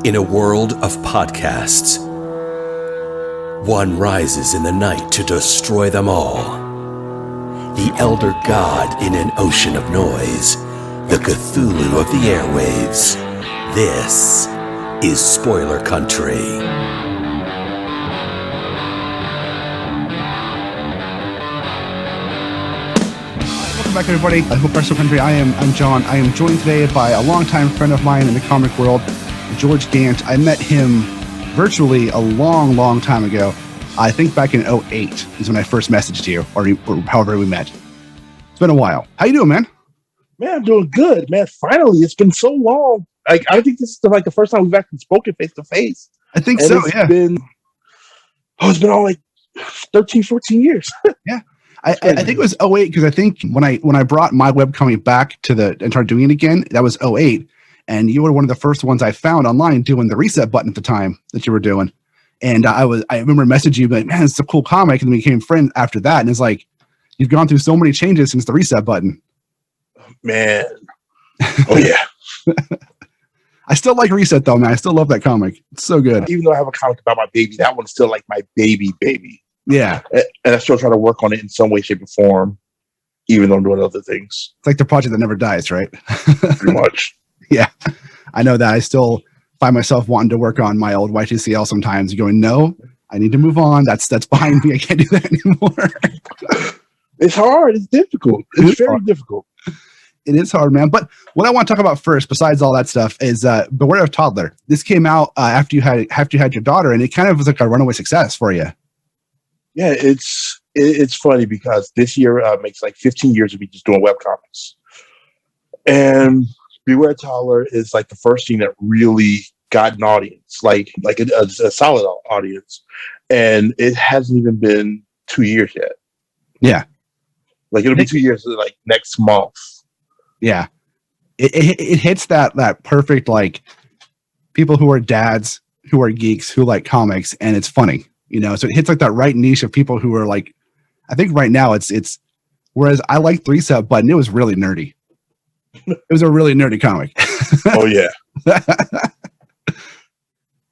In a world of podcasts, one rises in the night to destroy them all. The elder god in an ocean of noise, the Cthulhu of the airwaves. This is Spoiler Country. Welcome back, everybody. I hope Spoiler Country. I'm John. I am joined today by a longtime friend of mine in the comic world, George Gant. I met him virtually a long time ago. I think back in 2008 is when I first messaged you, or however we met. It's been a while. How you doing, man? Man, I'm doing good, man. Finally, it's been so long. I think this is the first time we've actually spoken face to face. I think so, yeah. It's been all like 13, 14 years. Yeah. I think it was 2008 because I think when I brought my webcomic back and started doing it again, that was 2008. And you were one of the first ones I found online doing the reset button at the time that you were doing. And I remember messaging you, like, man, it's a cool comic. And we became friends after that. And it's like, you've gone through so many changes since the reset button. Man. Oh, yeah. I still like Reset, though, man. I still love that comic. It's so good. Even though I have a comic about my baby, that one's still like my baby. Yeah. And I still try to work on it in some way, shape, or form, even though I'm doing other things. It's like the project that never dies, right? Pretty much. Yeah. I know that. I still find myself wanting to work on my old YTCL sometimes, going, no, I need to move on. That's behind me. I can't do that anymore. It's hard. It's difficult. It's very difficult. It is hard, man. But what I want to talk about first, besides all that stuff, is Beware of Toddler. This came out after you had your daughter, and it kind of was like a runaway success for you. Yeah, it's funny because this year makes like 15 years of me just doing webcomics. And Beware of Toddler is like the first thing that really got an audience, like a solid audience. And it hasn't even been 2 years yet. Yeah. Like it'll be 2 years like next month. Yeah. It hits that perfect, like, people who are dads, who are geeks, who like comics, and it's funny, you know? So it hits like that right niche of people who are like, I think right now it's whereas I like the reset button, it was really nerdy. It was a really nerdy comic. Oh, yeah.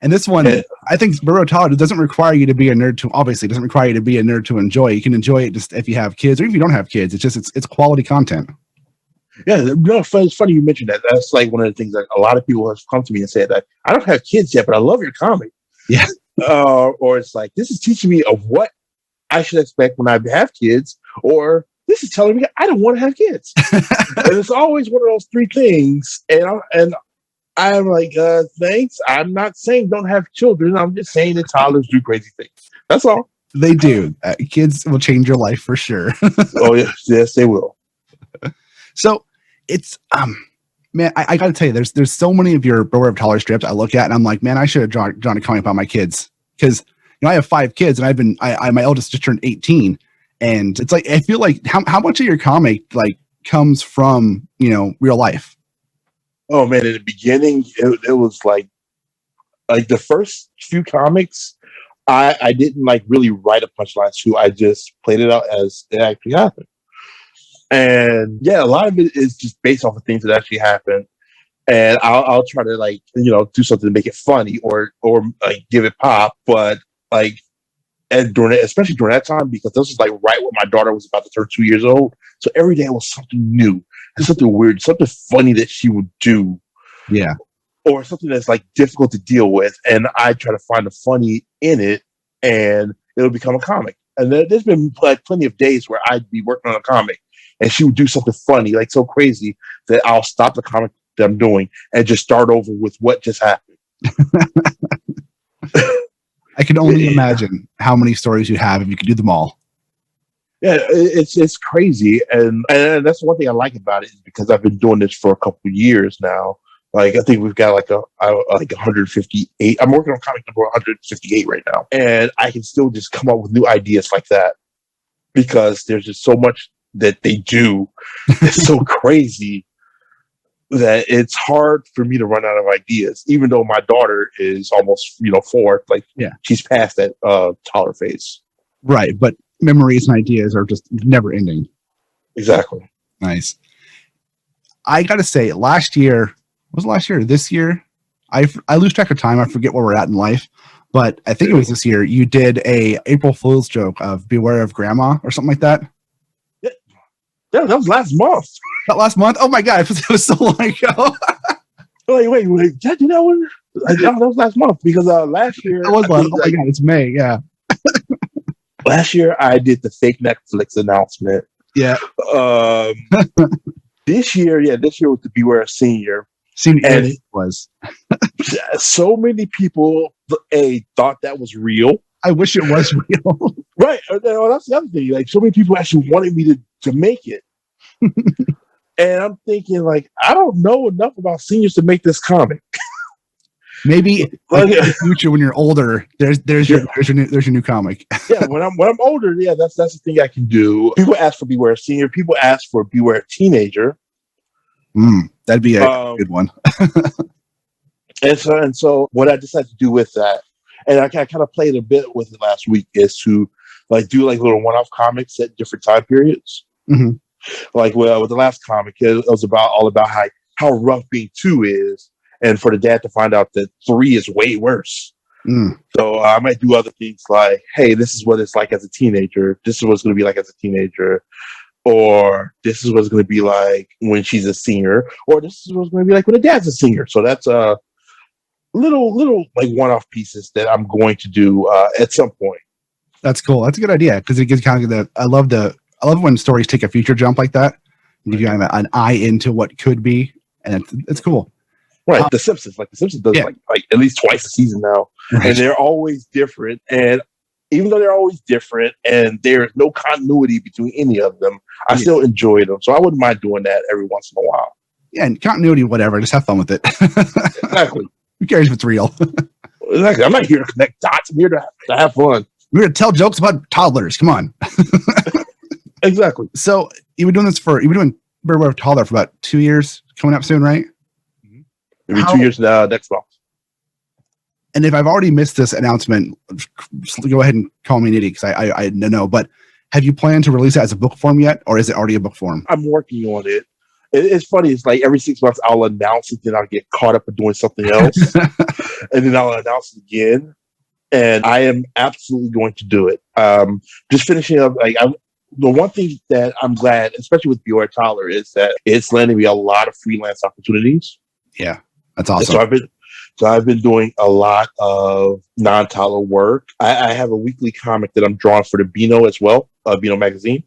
And this one, yeah. I think Beware of Toddler doesn't require you to be a nerd it doesn't require you to be a nerd to enjoy. You can enjoy it just if you have kids, or if you don't have kids. It's quality content. Yeah, it's funny you mentioned that. That's like one of the things that a lot of people have come to me and said that I don't have kids yet, but I love your comic. Yeah. Or it's like, this is teaching me of what I should expect when I have kids, or this is telling me I don't want to have kids. And it's always one of those three things. And I'm like, thanks. I'm not saying don't have children. I'm just saying that toddlers do crazy things. That's all. They do. Kids will change your life for sure. Oh, yes, they will. So it's, man, I got to tell you, there's so many of your Beware of Toddler strips I look at, and I'm like, man, I should have drawn a comic about my kids. Because, I have 5 kids, and my eldest just turned 18. And it's like, I feel like how much of your comic like comes from, real life? Oh man, in the beginning, it was like the first few comics, I didn't like really write a punchline to. I just played it out as it actually happened. And yeah, a lot of it is just based off of things that actually happened. And I'll try to do something to make it funny or like give it pop. But like, and especially during that time, because this was like right when my daughter was about to turn 2 years old. So every day was something new, something weird, something funny that she would do. Yeah. Or something that's like difficult to deal with. And I try to find the funny in it, and it'll become a comic. And there's been like plenty of days where I'd be working on a comic and she would do something funny, like so crazy that I'll stop the comic that I'm doing and just start over with what just happened. I can only imagine how many stories you have if you could do them all. Yeah, it's crazy, and that's one thing I like about it is because I've been doing this for a couple of years now. Like I think we've got like 158. I'm working on comic number 158 right now, and I can still just come up with new ideas like that because there's just so much that they do. It's so crazy that it's hard for me to run out of ideas, even though my daughter is almost 4. Like, yeah, she's past that toddler phase. Right, but memories and ideas are just never ending. Exactly. Nice. I gotta say, this year, I lose track of time. I forget where we're at in life. But I think it was this year you did a April Fool's joke of "Beware of Grandma" or something like that. Yeah, that was last month. That last month? Oh my god, it was so long ago. Wait! Did I do that one? That was last month because last year. That was last. Oh my god, it's May. Yeah. Last year I did the fake Netflix announcement. Yeah. This year was the Beware a Senior. And it was. So many people thought that was real. I wish it was real. Right. That's the other thing. Like, so many people actually wanted me to make it. And I'm thinking, like, I don't know enough about seniors to make this comic. Maybe in the future when you're older, there's your new comic. Yeah, when I'm older, yeah, that's the thing I can do. People ask for Beware a Senior. People ask for Beware a Teenager. That'd be a good one. and so what I decided to do with that, and I kind of played a bit with it last week, is to like do like little one-off comics at different time periods. Mm-hmm. Like with the last comic, it was all about how rough being 2 is, and for the dad to find out that 3 is way worse. So I might do other things like, hey, this is what it's like as a teenager. This is what it's going to be like as a teenager. Or this is what it's going to be like when she's a senior. Or this is what it's going to be like when the dad's a senior. So that's a little like one-off pieces that I'm going to do at some point. That's cool. That's a good idea because it gives kind of I love when stories take a future jump like that and give you kind of an eye into what could be, and it's cool. Right, The Simpsons does like at least twice a season now, right. And they're always different. And even though they're always different, and there's no continuity between any of them, I still enjoy them. So I wouldn't mind doing that every once in a while. Yeah, and continuity, whatever. Just have fun with it. Exactly. Who cares if it's real? Exactly. I'm not here to connect dots. I'm here to have fun. We're here to tell jokes about toddlers. Come on. Exactly. So you've been doing Beware of Toddler for about 2 years, coming up soon, right? Maybe 2 years now, next month. And if I've already missed this announcement, go ahead and call me an idiot because I know. But have you planned to release it as a book form yet, or is it already a book form? I'm working on it. It's funny. It's like every 6 months I'll announce it, then I'll get caught up in doing something else, and then I'll announce it again. And I am absolutely going to do it. Just finishing up. The one thing that I'm glad, especially with Beware Toddler, is that it's landing me a lot of freelance opportunities. Yeah, that's awesome. So I've been doing a lot of non-Toddler work. I have a weekly comic that I'm drawing for the Beano as well, Beano magazine.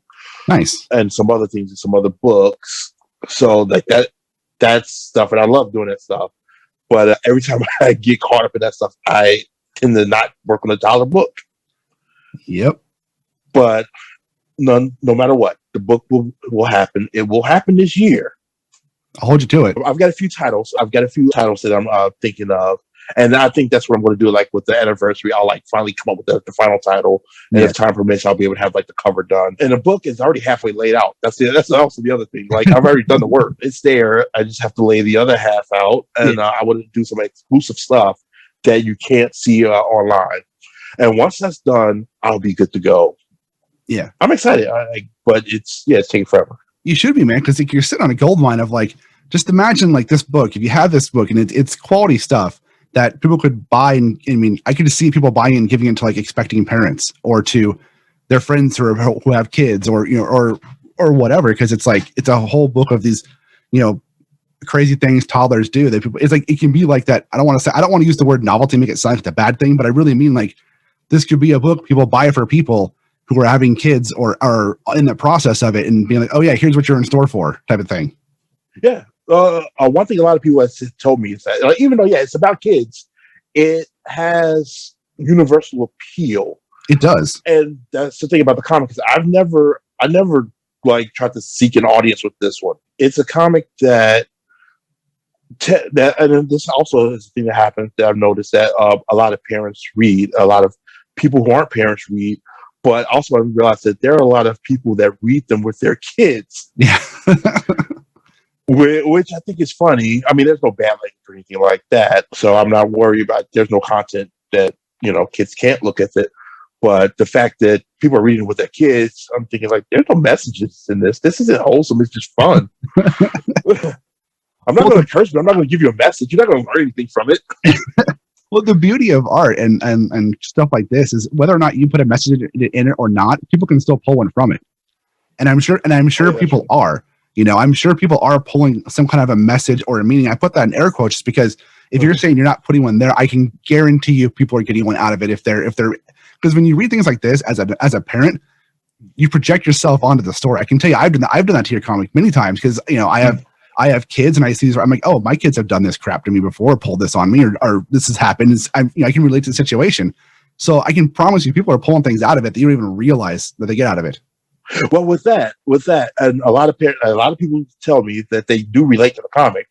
Nice. And some other things and some other books. So like that's stuff, and I love doing that stuff. But every time I get caught up in that stuff, I tend to not work on a Toddler book. Yep. But no matter what, the book will happen. It will happen this year. I'll hold you to it. I've got a few titles. That I'm thinking of, and I think that's what I'm going to do. Like with the anniversary, I'll like finally come up with the final title, and if time permits, I'll be able to have like the cover done. And the book is already halfway laid out. That's also the other thing. Like I've already done the work. It's there. I just have to lay the other half out, and I want to do some exclusive stuff that you can't see online. And once that's done, I'll be good to go. Yeah, I'm excited. But it's taking forever. You should be, man, because you're sitting on a gold mine of like, just imagine like this book. If you have this book and it's quality stuff that people could buy, and I mean, I could just see people buying and giving it to like expecting parents or to their friends who have kids, or or whatever, because it's like it's a whole book of these crazy things toddlers do. That people, it's like it can be like that. I don't want to use the word novelty, make it sound like it's a bad thing, but I really mean like this could be a book people buy for people who are having kids or are in the process of it and being like, oh yeah, here's what you're in store for, type of thing. Yeah. One thing a lot of people have told me is that even though it's about kids, it has universal appeal. It does. And that's the thing about the comic, is I never like tried to seek an audience with this one. It's a comic that and this also is the thing that happens that I've noticed that a lot of parents read, a lot of people who aren't parents read. But also I realized that there are a lot of people that read them with their kids. Yeah. Which I think is funny. I mean, there's no bad language or anything like that. So I'm not worried about, there's no content that, kids can't look at it. But the fact that people are reading with their kids, I'm thinking like, there's no messages in this. This isn't wholesome. It's just fun. I'm not going to curse, but I'm not going to give you a message. You're not going to learn anything from it. Well, the beauty of art and stuff like this is whether or not you put a message in it or not, people can still pull one from it. And I'm sure people are. I'm sure people are pulling some kind of a message or a meaning. I put that in air quotes because if you're saying you're not putting one there, I can guarantee you people are getting one out of it. If they're because when you read things like this as a parent, you project yourself onto the story. I can tell you, I've done that to your comic many times because I have kids and I see these. I'm like, oh, my kids have done this crap to me before, pulled this on me, or this has happened. I can relate to the situation. So I can promise you people are pulling things out of it that you don't even realize that they get out of it. Well, with that, and a lot of people tell me that they do relate to the comic,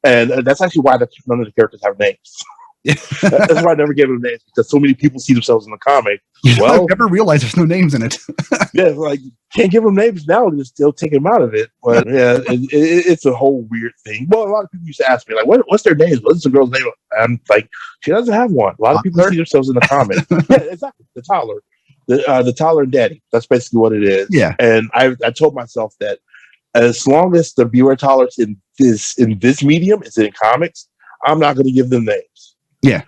and that's actually why none of the characters have names. That's why I never gave them names, because so many people see themselves in the comic. Well, I never realized there's no names in it. Yeah, like can't give them names now; they're still taking them out of it. But yeah, it's a whole weird thing. Well, a lot of people used to ask me like, "What's their names? What's the girl's name?" I'm like, she doesn't have one. A lot of people see themselves in the comic. Yeah, exactly. The Toddler. The Toddler and Daddy. That's basically what it is. Yeah. And I told myself that as long as the Beware Toddlers in this medium is in comics, I'm not going to give them names. Yeah.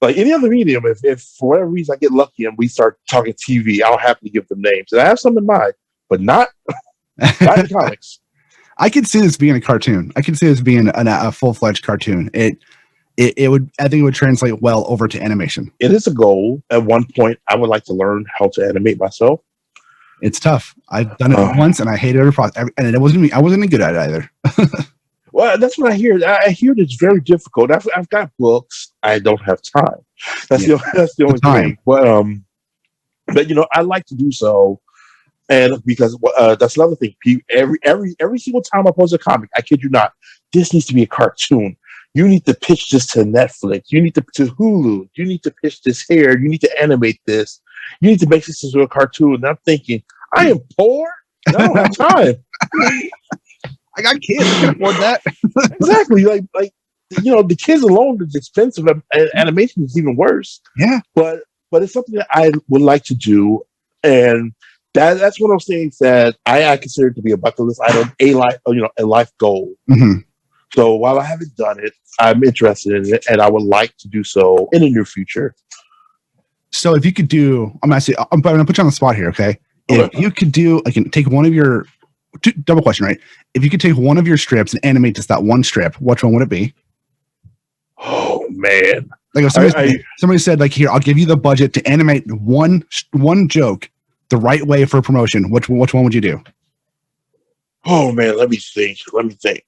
Like any other medium, if for whatever reason I get lucky and we start talking TV, I'll happily give them names. And I have some in mind, but not in comics. I could see this being a cartoon. I could see this being a full-fledged cartoon. It would, I think it would translate well over to animation. It is a goal. At one point, I would like to learn how to animate myself. It's tough. I've done it once and I hated every process. And it wasn't me. I wasn't any good at it either. Well, that's what I hear. I hear it's very difficult. I've got books. I don't have time. That's the only thing. But I like to do so, and because that's another thing. Every single time I post a comic, I kid you not, this needs to be a cartoon. You need to pitch this to Netflix. You need to Hulu. You need to pitch this here. You need to animate this. You need to make this into a cartoon. And I'm thinking, I am poor. I don't have time. I got kids. I can afford that. Exactly. Like the kids alone is expensive. And animation is even worse. Yeah. But it's something that I would like to do, and that's one of those things that I consider to be a bucket list item, a life goal. Mm-hmm. So while I haven't done it, I'm interested in it, and I would like to do so in the near future. So if you could do, I'm going to put you on the spot here, okay? If you could do, I can take one of your, double question, right? If you could take one of your strips and animate just that one strip, which one would it be? Oh, man. Like if somebody said, like, here, I'll give you the budget to animate one joke the right way for promotion, which one would you do? Oh, man, let me think.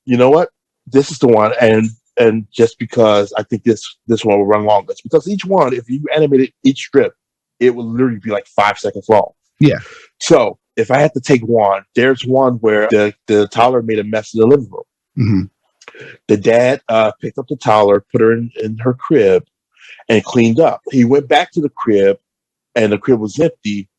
You know what? This is the one, and just because I think this one will run longest, because each one, if you animated each strip, it will literally be like 5 seconds long. Yeah. So if I had to take one, there's one where the toddler made a mess in the living room. Mm-hmm. The dad picked up the toddler, put her in her crib, and cleaned up. He went back to the crib, and the crib was empty.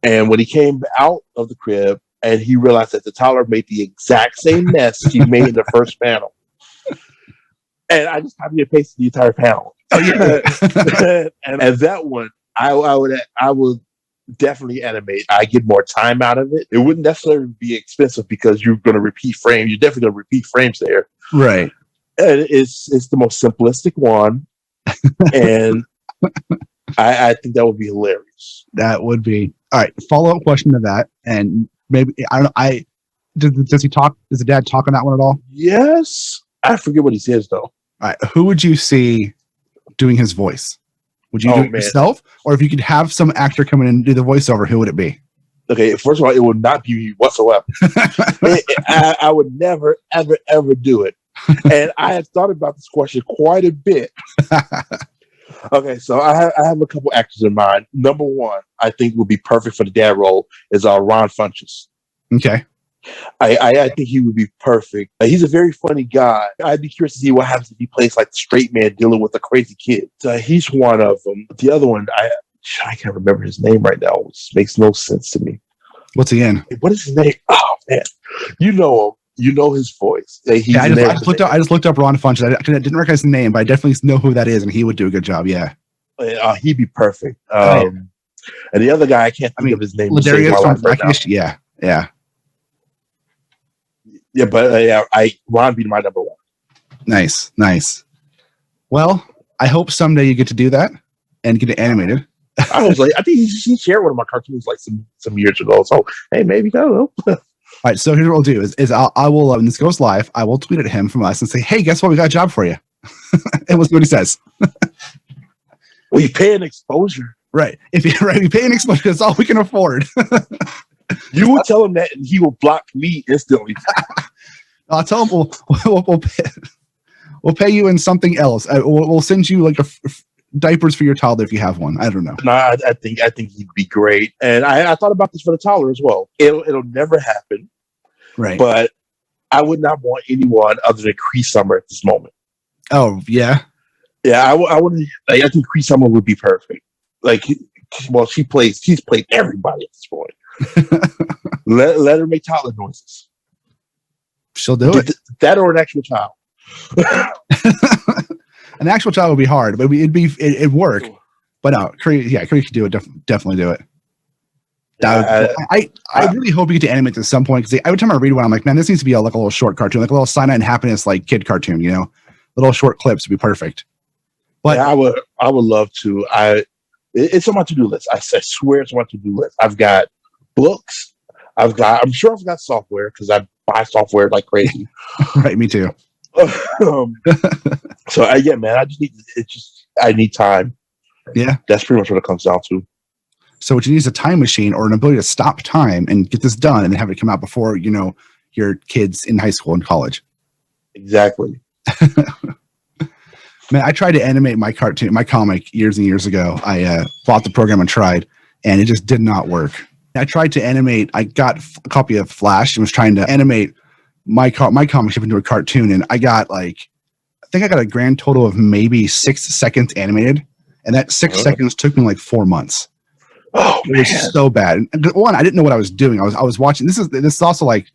And when he came out of the crib, and he realized that the toddler made the exact same mess he made in the first panel. And I just copied and pasted the entire panel. Oh, yeah. and that one, I would definitely animate. I get more time out of it. It wouldn't necessarily be expensive because you're going to repeat frames. You're definitely going to repeat frames there. Right. And it's the most simplistic one. And I think that would be hilarious. That would be. All right. Follow-up question to that. And maybe, I don't know, does he talk? Does the dad talk on that one at all? Yes. I forget what he says, though. All right. Who would you see doing his voice? Would you do it yourself? Or if you could have some actor come in and do the voiceover, who would it be? Okay, first of all, it would not be me whatsoever. I would never, ever, ever do it. And I have thought about this question quite a bit. Okay, so I have a couple actors in mind. Number one, I think would be perfect for the dad role is Ron Funches. Okay. I think he would be perfect. He's a very funny guy. I'd be curious to see what happens if he plays like the straight man dealing with a crazy kid. He's one of them. The other one, I can't remember his name right now, which makes no sense to me. What's he in? What is his name? Oh, man. You know him. You know his voice. I just looked up Ron Funches. I didn't recognize the name, but I definitely know who that is, and he would do a good job. Yeah. He'd be perfect. And the other guy, I can't think of his name. Ladarius from Blackish. Yeah. Yeah, but Ron be my number one. Nice. Well, I hope someday you get to do that and get it animated. I was like, I think he shared one of my cartoons like some years ago. So hey, maybe I don't know. All right, so here's what we'll do: is I will when this goes live, I will tweet at him from us and say, "Hey, guess what? We got a job for you," and we'll see what he says. Well, you pay an exposure, right? If you pay an exposure, that's all we can afford. You will tell him that, and he will block me instantly. I'll tell him we'll pay you in something else. We'll send you like diapers for your toddler if you have one. I don't know. No, I think he'd be great, and I thought about this for the toddler as well. It'll never happen, right? But I would not want anyone other than Cree Summer at this moment. Oh yeah, yeah. I would. I think Cree Summer would be perfect. Like, well, she's played everybody at this point. let her make toddler noises. She'll do it. That or an actual child. An actual child would be hard, but it'd work. But no, Cree could do it. Definitely do it. I really hope you get to animate this at some point, because every time I read one, I'm like, man, this needs to be like a little short cartoon, like a little Cyanide and Happiness like kid cartoon. Little short clips would be perfect. But yeah, I would love to. It's on my to-do list. I swear it's on my to-do list. I've got books. I'm sure I've got software, because I buy software like crazy. Right, me too. So I need time. Yeah, that's pretty much what it comes down to. So what you need is a time machine or an ability to stop time and get this done and have it come out before your kids in high school and college. Exactly. Man, I tried to animate my comic years and years ago. I bought the program and tried, and it just did not work. I tried to animate. I got a copy of Flash and was trying to animate my comic strip into a cartoon, and I got I think I got a grand total of maybe 6 seconds animated, and that 6 seconds took me like 4 months. Oh, it was so bad. And one, I didn't know what I was doing. I was watching. This is also like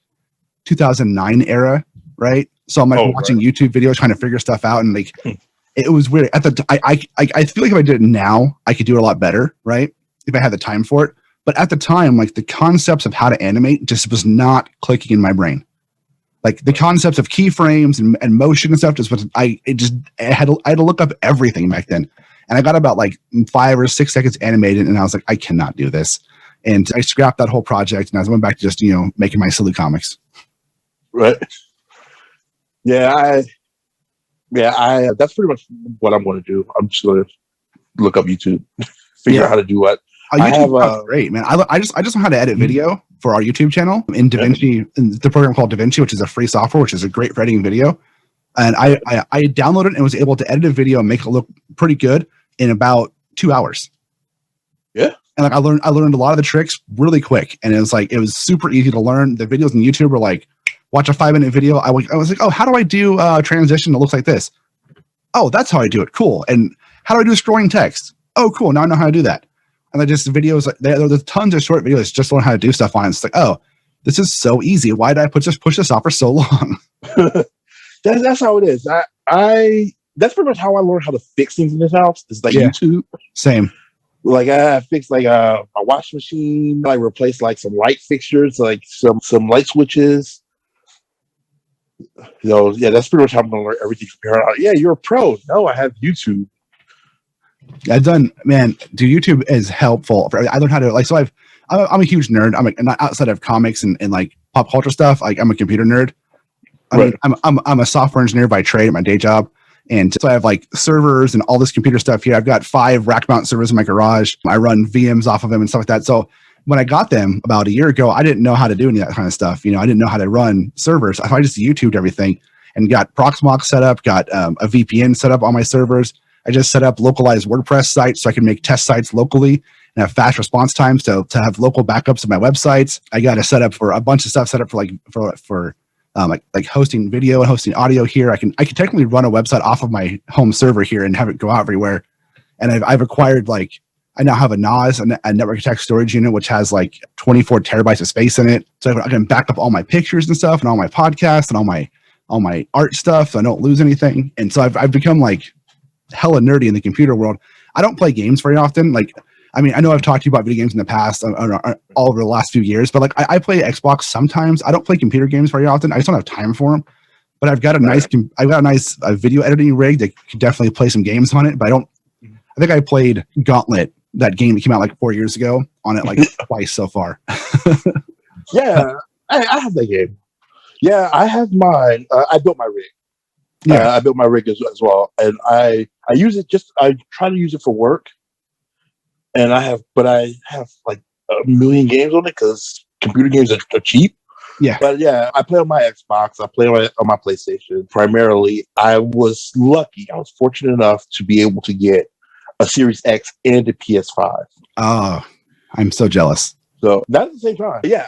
2009 era, right? So I'm watching YouTube videos trying to figure stuff out, and it was weird. At the I feel like if I did it now, I could do it a lot better, right? If I had the time for it. But at the time, the concepts of how to animate just was not clicking in my brain. The concepts of keyframes and motion and stuff I had to look up everything back then. And I got about 5 or 6 seconds animated, and I was like, I cannot do this. And I scrapped that whole project, and I went back to just making my silly comics. Right. Yeah, that's pretty much what I'm going to do. I'm just going to look up YouTube, figure out how to do what. YouTube great, man. I just know how to edit video for our YouTube channel in DaVinci, in the program called DaVinci, which is a free software, which is a great for editing video. And I downloaded it and was able to edit a video and make it look pretty good in about 2 hours. Yeah. And I learned a lot of the tricks really quick, and it was super easy to learn. The videos on YouTube were watch a 5-minute video. I was like, oh, how do I do a transition that looks like this? Oh, that's how I do it. Cool. And how do I do scrolling text? Oh, cool. Now I know how to do that. And then just videos, there's tons of short videos just learn how to do stuff on it. It's like, oh, this is so easy. Why did I push this off for so long? That's how it is. I that's pretty much how I learned how to fix things in this house. It's YouTube. Same. I fixed a washing machine. I replaced some light fixtures, some light switches. That's pretty much how I'm going to learn everything from here on out. Yeah, you're a pro. No, I have YouTube. YouTube is helpful. I learned how to I'm a huge nerd. I'm not outside of comics and pop culture stuff. I'm a computer nerd. I'm a software engineer by trade at my day job, and so I have servers and all this computer stuff here. I've got 5 rack mount servers in my garage. I run VMs off of them and stuff like that. So when I got them about a year ago, I didn't know how to do any of that kind of stuff. I didn't know how to run servers. I just YouTubed everything and got Proxmox set up, got a VPN set up on my servers. I just set up localized WordPress sites so I can make test sites locally and have fast response times to have local backups of my websites. I got a setup for a bunch of stuff set up for hosting video and hosting audio here. I can technically run a website off of my home server here and have it go out everywhere. And I've acquired I now have a NAS, a network attached storage unit, which has 24 terabytes of space in it. So I can back up all my pictures and stuff and all my podcasts and all my art stuff so I don't lose anything. And so I've become hella nerdy in the computer world. I don't play games very often. I know I've talked to you about video games in the past all over the last few years, but I play Xbox sometimes. I don't play computer games very often. I just don't have time for them. but I've got a nice video editing rig that could definitely play some games on it. But I think I played Gauntlet, that game that came out like 4 years ago, on it like twice so far. Yeah, I have that game. Yeah, I have mine. I built my rig. Yeah, I built my rig as well, and I use it. I try to use it for work, and I have like a million games on it because computer games are cheap. Yeah, but yeah, I play on my Xbox. I play on my PlayStation primarily. I was lucky. I was fortunate enough to be able to get a Series X and a PS5. Oh, I'm so jealous. So not at the same time. Yeah,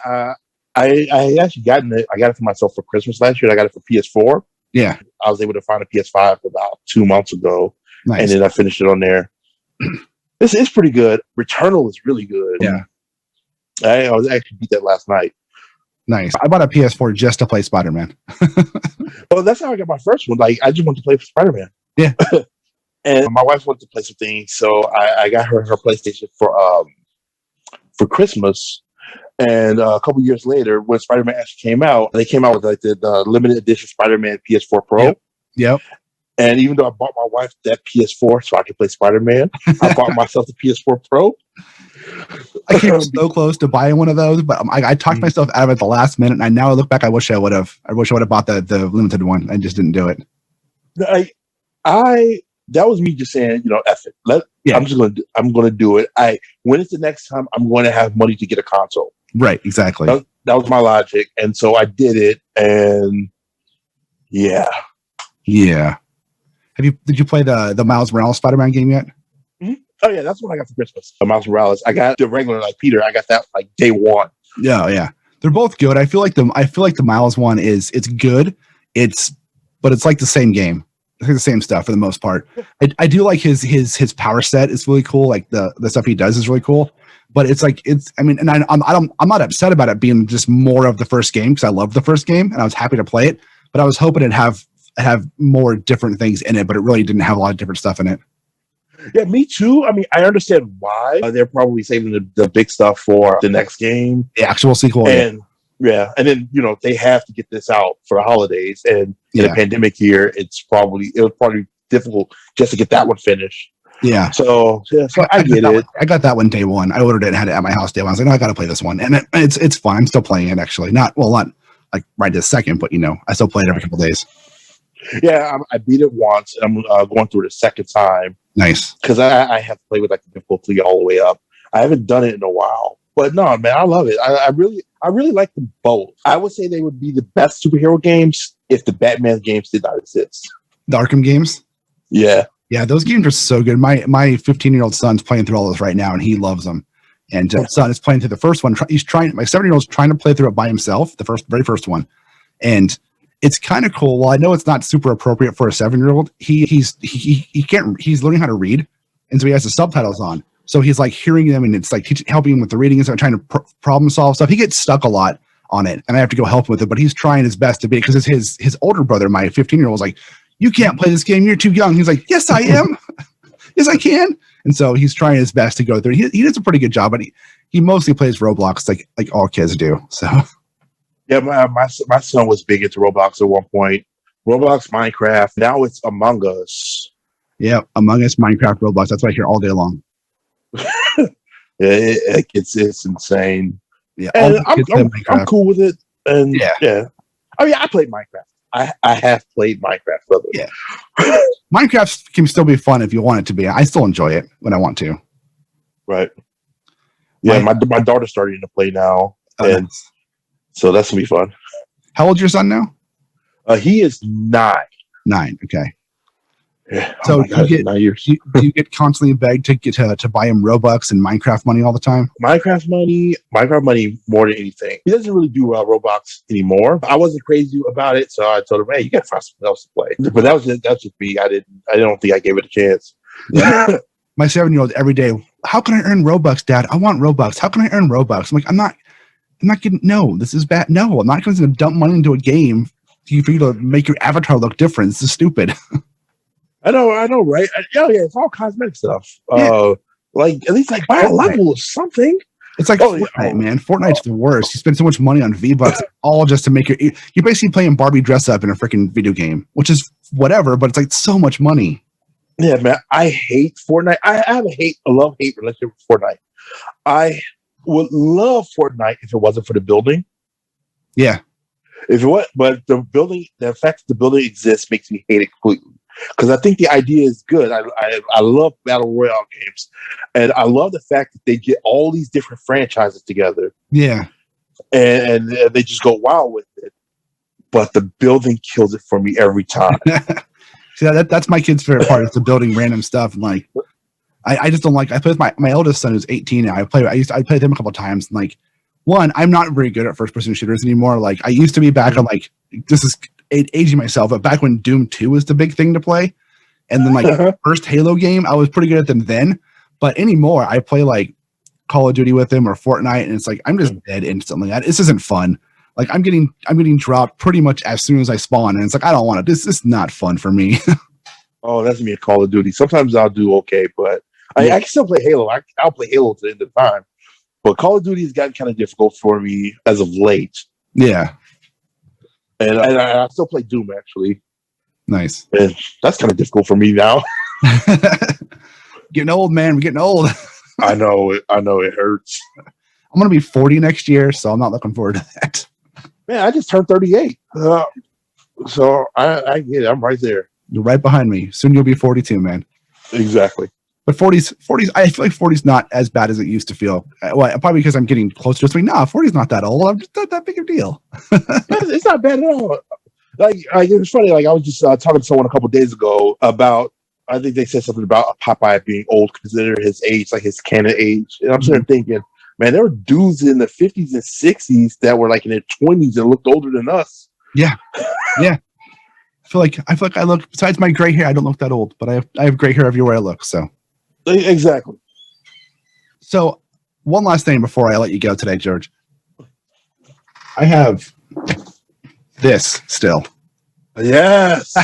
I actually got it. I got it for myself for Christmas last year. I got it for PS4. Yeah, I was able to find a PS5 about 2 months ago, and then I finished it on there. It's pretty good. Returnal is really good. Yeah, I was actually beat that last night. Nice. I bought a PS4 just to play Spider-Man. Well, that's how I got my first one. Like, I just wanted to play Spider-Man. Yeah. And my wife wanted to play some things, so I got her PlayStation for Christmas. And a couple years later, when Spider-Man actually came out, they came out with like the limited edition Spider-Man PS4 Pro. Yep. And even though I bought my wife that PS4 so I could play Spider-Man, I bought myself the PS4 Pro. I came so close to buying one of those, but I talked myself out of it at the last minute. And now I look back, I wish I would have. I wish I would have bought the limited one. I just didn't do it. That was me just saying, F it. I'm gonna do it. When it's the next time I'm going to have money to get a console. Right, exactly. That was my logic, and so I did it. And yeah. Did you play the Miles Morales Spider-Man game yet? Mm-hmm. Oh yeah, that's what I got for Christmas. Miles Morales. I got the regular like Peter. I got that like day one. Yeah. They're both good. I feel like the Miles one it's good. But it's like the same game. It's like the same stuff for the most part. I do like his power set is really cool. Like the stuff he does is really cool. But I'm not upset about it being just more of the first game because I loved the first game and I was happy to play it. But I was hoping it'd have more different things in it, but it really didn't have a lot of different stuff in it. Yeah, me too. I mean, I understand why they're probably saving the big stuff for the next game, the actual sequel. And and then they have to get this out for the holidays, and in a pandemic year, it was probably difficult just to get that one finished. Yeah. So I get it. I got that one day one. I ordered it and had it at my house day one. I was like, no, I got to play this one, and it's fun. I'm still playing it actually. Not like right this second, but I still play it every couple of days. Yeah, I beat it once, and I'm going through it a second time. Nice, because I have to play with like the difficulty all the way up. I haven't done it in a while, but no, man, I love it. I really like them both. I would say they would be the best superhero games if the Batman games did not exist. The Arkham games. Yeah, those games are so good. My 15-year-old son's playing through all those right now, and he loves them. And son is playing through the first one. My 7-year-old's trying to play through it by himself, the very first one, and it's kind of cool. Well, I know it's not super appropriate for a 7-year-old. He's learning how to read, and so he has the subtitles on. So he's like hearing them, and it's like helping him with the reading and stuff, trying to problem solve stuff. He gets stuck a lot on it, and I have to go help him with it. But he's trying his best to be, because it's his older brother, my 15-year-old, was like, "You can't play this game. You're too young." He's like, "Yes, I am. Yes, I can." And so he's trying his best to go through. He does a pretty good job, but he mostly plays Roblox like all kids do. So. Yeah, my son was big into Roblox at one point. Roblox, Minecraft. Now it's Among Us. Yeah, Among Us, Minecraft, Roblox. That's what I hear all day long. It's insane. Yeah, and I'm cool with it. And yeah. I mean, I played Minecraft. I have played Minecraft, brother. Yeah. Minecraft can still be fun if you want it to be. I still enjoy it when I want to. Right. Yeah, my daughter's starting to play now. And so that's going to be fun. How old's your son now? He is 9. 9, okay. Yeah. So do you get constantly begged to buy him Robux and Minecraft money all the time? Minecraft money more than anything. He doesn't really do Roblox anymore. I wasn't crazy about it, so I told him, "Hey, you got to find something else to play." But that's just me. I don't think I gave it a chance. Yeah. My 7-year-old every day, "How can I earn Robux, Dad? I want Robux. How can I earn Robux?" I'm like, I'm not getting. No, this is bad. No, I'm not going to dump money into a game for you to make your avatar look different. This is stupid. I know, right? Yeah, it's all cosmetic stuff. Like at least like buy a level of something. It's like Fortnite, man. Fortnite's the worst. You spend so much money on V-Bucks, all just to make you're basically playing Barbie dress up in a freaking video game, which is whatever, but it's like so much money. Yeah, man. I hate Fortnite. I have a love-hate relationship with Fortnite. I would love Fortnite if it wasn't for the building. Yeah. If it was, but the fact that the building exists makes me hate it completely. Because I think the idea is good. I love Battle Royale games. And I love the fact that they get all these different franchises together. Yeah. And they just go wild with it. But the building kills it for me every time. See, that's my kid's favorite part. Is the building random stuff. And like, I just don't like. I play with my eldest son who's 18 now. I played with him a couple of times. And like, one, I'm not very good at first person shooters anymore. Like I used to be back on like this is aging myself, but back when Doom 2 was the big thing to play, and then like first Halo game, I was pretty good at them then. But anymore, I play like Call of Duty with him or Fortnite, and it's like I'm just dead instantly. This isn't fun. Like I'm getting dropped pretty much as soon as I spawn, and it's like I don't want it. This is not fun for me. Oh, that's me a Call of Duty. Sometimes I'll do okay, but I can still play Halo. I'll play Halo to the end of the time. But Call of Duty has gotten kind of difficult for me as of late. Yeah. And I still play Doom, actually. Nice. And that's kind of difficult for me now. Getting old, man. We're getting old. I know it hurts. I'm going to be 40 next year, so I'm not looking forward to that. Man, I just turned 38. So I get it. I'm right there. You're right behind me. Soon you'll be 42, man. Exactly. But 40s, I feel like 40's not as bad as it used to feel. Well, probably because I'm getting closer to 3. Nah, 40's not that old. I'm just not that big of a deal. It's not bad at all. Like it was funny. Like I was just talking to someone a couple of days ago about. I think they said something about Popeye being old, consider his age, like his canon age. And I'm sitting there thinking, man, there were dudes in the 50s and 60s that were like in their 20s and looked older than us. Yeah, yeah. I feel like I look. Besides my gray hair, I don't look that old, but I have gray hair everywhere I look. So. Exactly. So, one last thing before I let you go today, George. I have this still. Yes.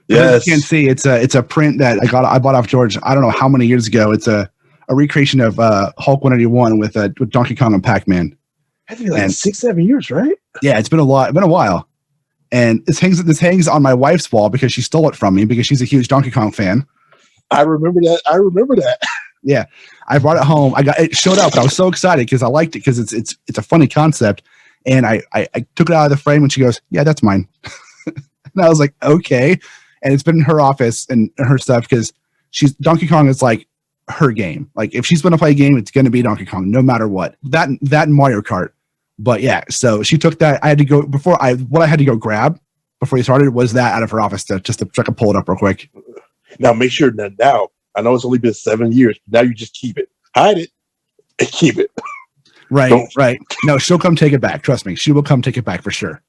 Yes. You can't see it's a print that I bought off George. I don't know how many years ago. It's a recreation of Hulk 181 with Donkey Kong and Pac-Man. I think like 6-7 years, right? Yeah, it's been a while. And this hangs on my wife's wall because she stole it from me because she's a huge Donkey Kong fan. I remember that. Yeah, I brought it home. It showed up. I was so excited because I liked it because it's a funny concept. And I took it out of the frame and she goes, "Yeah, that's mine." And I was like, "Okay." And it's been in her office and her stuff because Donkey Kong is like her game. Like if she's going to play a game, it's going to be Donkey Kong no matter what. That and Mario Kart. But yeah, so she took that. I had to go what I had to go grab before you started was that out of her office to I could pull it up real quick. Now make sure that now, I know it's only been 7 years, but now you just keep it. Hide it and keep it. Right, right. No, she'll come take it back. Trust me. She will come take it back for sure.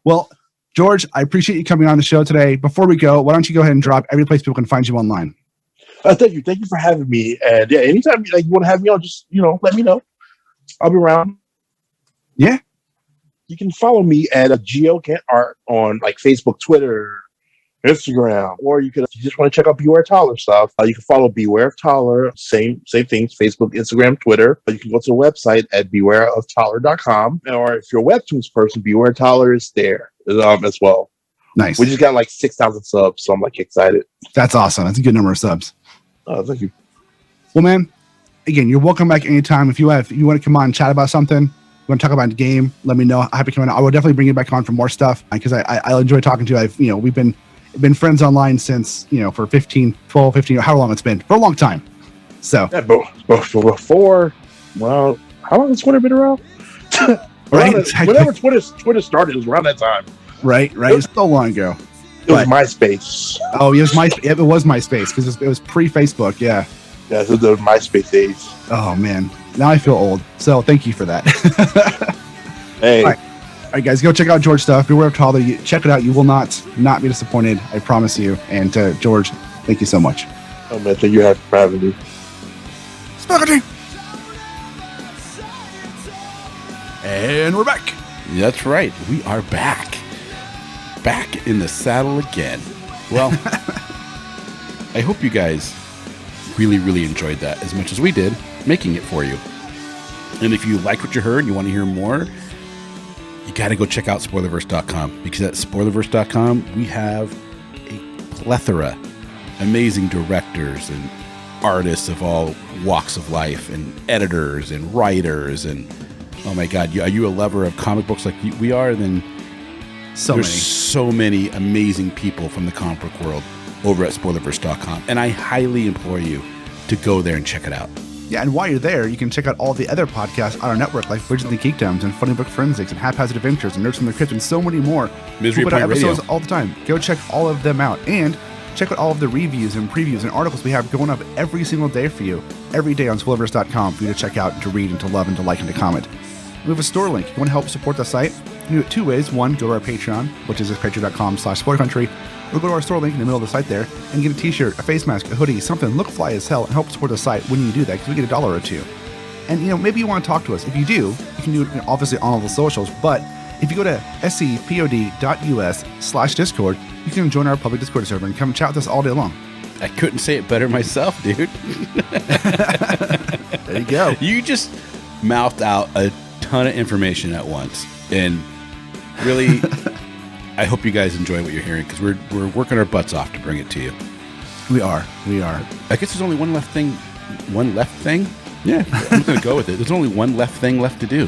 Well, George, I appreciate you coming on the show today. Before we go, why don't you go ahead and drop every place people can find you online? Thank you. Thank you for having me. And yeah, anytime you want to have me on, just let me know. I'll be around. Yeah. You can follow me at Gant Art on like Facebook, Twitter, Instagram, or you can, if you just want to check out Beware Toddler stuff, you can follow Beware of Toddler, same things, Facebook, Instagram, Twitter. You can go to the website at bewareoftoddler.com, or if you're a Webtoons person, Beware Toddler is there as well. Nice. We just got like 6,000 subs, so I'm like excited. That's awesome. That's a good number of subs. Thank you. Well, man, again, you're welcome back anytime. If you want to come on and chat about something, you want to talk about the game, let me know. I'm happy to come on. I will definitely bring you back on for more stuff because I enjoy talking to you. We've been friends online since, for 15, however long it's been, for a long time. So, yeah, before, well, how long has Twitter been around? Right? Exactly. Whenever Twitter started, it was around that time. Right. It's so long ago. It was MySpace. Oh, it was MySpace because it was pre-Facebook. Yeah. Yeah, it was the MySpace days. Oh, man. Now I feel old. So thank you for that. Hey. All right, guys, go check out George stuff. Beware of Toddler. Check it out. You will not be disappointed. I promise you. And George, thank you so much. Oh, man, thank you for having me. Spaghetti. And we're back. That's right. We are back. Back in the saddle again. Well, I hope you guys really, really enjoyed that as much as we did making it for you. And if you liked what you heard and you want to hear more, you got to go check out spoilerverse.com, because at spoilerverse.com, we have a plethora, amazing directors and artists of all walks of life, and editors and writers, and oh my God, are you a lover of comic books like we are? Then there's so many amazing people from the comic book world over at spoilerverse.com, and I highly implore you to go there and check it out. Yeah, and while you're there, you can check out all the other podcasts on our network, like Bridges and Geekdoms and Funny Book Forensics and Haphazard Adventures and Nerds from the Crypt and so many more. Misery we put out Point episodes Radio. all the time. Go check all of them out, and check out all of the reviews and previews and articles we have going up every single day for you, every day on spoilerverse.com for you to check out and to read and to love and to like and to comment. We have a store link. If you want to help support the site, you can do it two ways. One, go to our Patreon, which is patreon.com/spoilercountry, or go to our store link in the middle of the site there and get a t-shirt, a face mask, a hoodie, something, look fly as hell, and help support the site when you do that, because we get $1 or $2. And, maybe you want to talk to us. If you do, you can do it obviously on all the socials, but if you go to scpod.us/discord, you can join our public Discord server and come chat with us all day long. I couldn't say it better myself, dude. There you go. You just mouthed out a ton of information at once, and really, I hope you guys enjoy what you're hearing, because we're working our butts off to bring it to you. We are. I guess there's only one left thing. Yeah, I'm gonna go with it. There's only one thing left to do.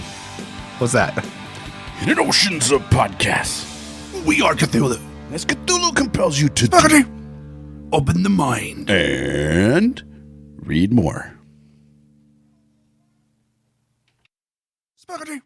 What's that? In an oceans of podcasts, we are Cthulhu. As Cthulhu compels you to open the mind and read more. Spaghetti.